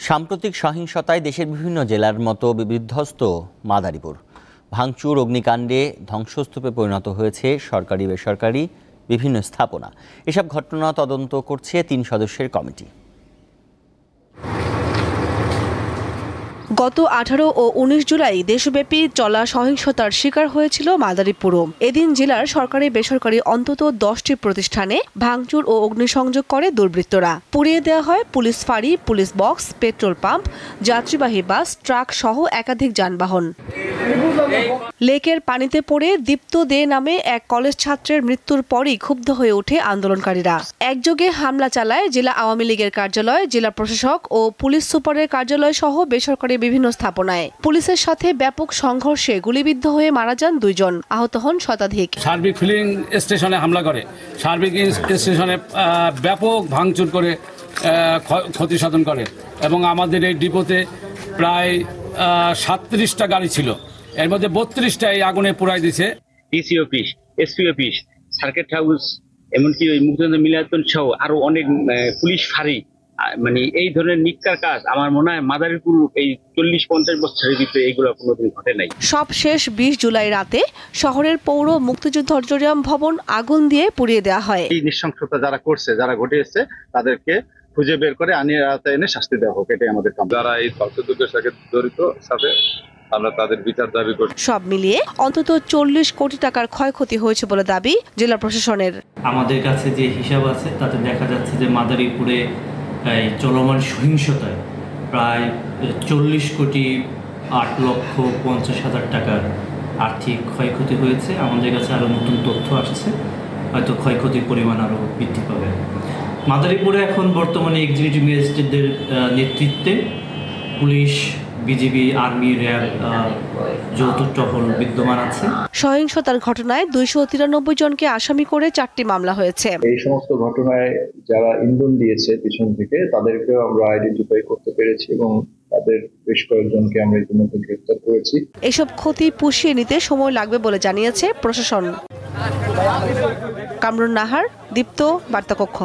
সাম্প্রতিক সহিংসতায় দেশের বিভিন্ন জেলার মতো বিধ্বস্ত মাদারীপুর। ভাঙচুর, অগ্নিকাণ্ডে ধ্বংসস্তূপে পরিণত হয়েছে সরকারি বেসরকারি বিভিন্ন স্থাপনা। এসব ঘটনা তদন্ত করছে ৩ সদস্যের কমিটি। গত ১৮ ও ১৯ জুলাই দেশব্যাপী চলা সহিংসতার শিকার হয়েছিল মাদারীপুরও। এদিন জেলার সরকারি বেসরকারি অন্তত ১০টি প্রতিষ্ঠানে ভাঙচুর ও অগ্নিসংযোগ করে দুর্বৃত্তরা। পুড়িয়ে দেওয়া হয় পুলিশ ফাঁড়ি, পুলিশ বক্স, পেট্রোল পাম্প, যাত্রীবাহী বাস, ট্রাক সহ একাধিক যানবাহন। লেকের পানিতে পড়ে দীপ্ত দে নামে এক কলেজ ছাত্রের মৃত্যুর পরই ক্ষুব্ধ হয়ে ওঠে আন্দোলনকারীরা। একযোগে হামলা চালায় জেলা আওয়ামী লীগের কার্যালয়, জেলা প্রশাসক ও পুলিশ সুপারের কার্যালয় সহ বেসরকারি বিভিন্ন স্থাপনায়। পুলিশের সাথে ব্যাপক সংঘর্ষে গুলিবিদ্ধ হয়ে মারা যান ২ জন, আহত হন শতাধিক। সার্বিক ফিলিং স্টেশনে হামলা করে, সার্বিক স্টেশনে ব্যাপক ভাঙচুর করে ক্ষতি সাধন করে এবং আমাদের এই ডিপোতে প্রায় ৩৭টা গাড়ি ছিল, এর মধ্যে ৩২টা এই আগুনে পুড়াই দিছে। DC office, SP office, circuit house, এমনকি ওই মুক্তিযোদ্ধা মিলাদুন সহ আরো অনেক পুলিশ ফাঁড়ি, মানে এই ধরনের নিকার কাজ আমার মনে হয় মাদারীপুর এই ৪০-৫০ বছরের ভিতরে এগুলো কোনোদিন ঘটে নাই। সব শেষ ২০ জুলাই রাতে শহরের পৌর মুক্তিযুদ্ধ অডিটোরিয়াম ভবন আগুন দিয়ে পুড়িয়ে দেওয়া হয়। এই নৃশংসতা যারা করছে, যারা ঘটিয়েছে, তাদেরকে খুঁজে বের করে আইনের আওতায় এনে শাস্তি দেওয়া হোক, এটাই আমাদের কাম। যারা এই ধ্বংসযজ্ঞের সাথে জড়িত সাথে আমরা তাদের বিচার দাবি করছি। সব মিলিয়ে অন্তত ৪০ কোটি টাকার ক্ষয়ক্ষতি হয়েছে বলে দাবি জেলা প্রশাসনের। আমাদের কাছে যে হিসাব আছে তাতে দেখা যাচ্ছে যে মাদারীপুরে চলমান সহিংসতায় প্রায় ৪০,৮,৫০,০০০ টাকার আর্থিক ক্ষয়ক্ষতি হয়েছে। আমাদের কাছে আরও নতুন তথ্য আসছে, হয়তো ক্ষয়ক্ষতির পরিমাণ আরও বৃদ্ধি পাবে। মাদারীপুরে এখন বর্তমানে এক্সিকিউটিভ ম্যাজিস্ট্রেটদের নেতৃত্বে পুলিশ, বিজিবি, আর্মি, র্যাব যৌথ টহল বিদ্যমান আছে। সহিংসতার ঘটনায় ২৯৩ জনকে আসামি করে ৪টি মামলা হয়েছে। এই সমস্ত ঘটনায় যারা ইন্ধন দিয়েছে পিছন থেকে তাদেরকেও আমরা আইডেন্টিফাই করতে পেরেছি এবং তাদের বেশ কয়েকজনকে আমরা ইতিমধ্যে গ্রেফতার করেছি। এসব ক্ষতি পুষিয়ে নিতে সময় লাগবে বলে জানিয়েছে প্রশাসন। কামরুন নাহার, দীপ্ত, বার্তা কক্ষ।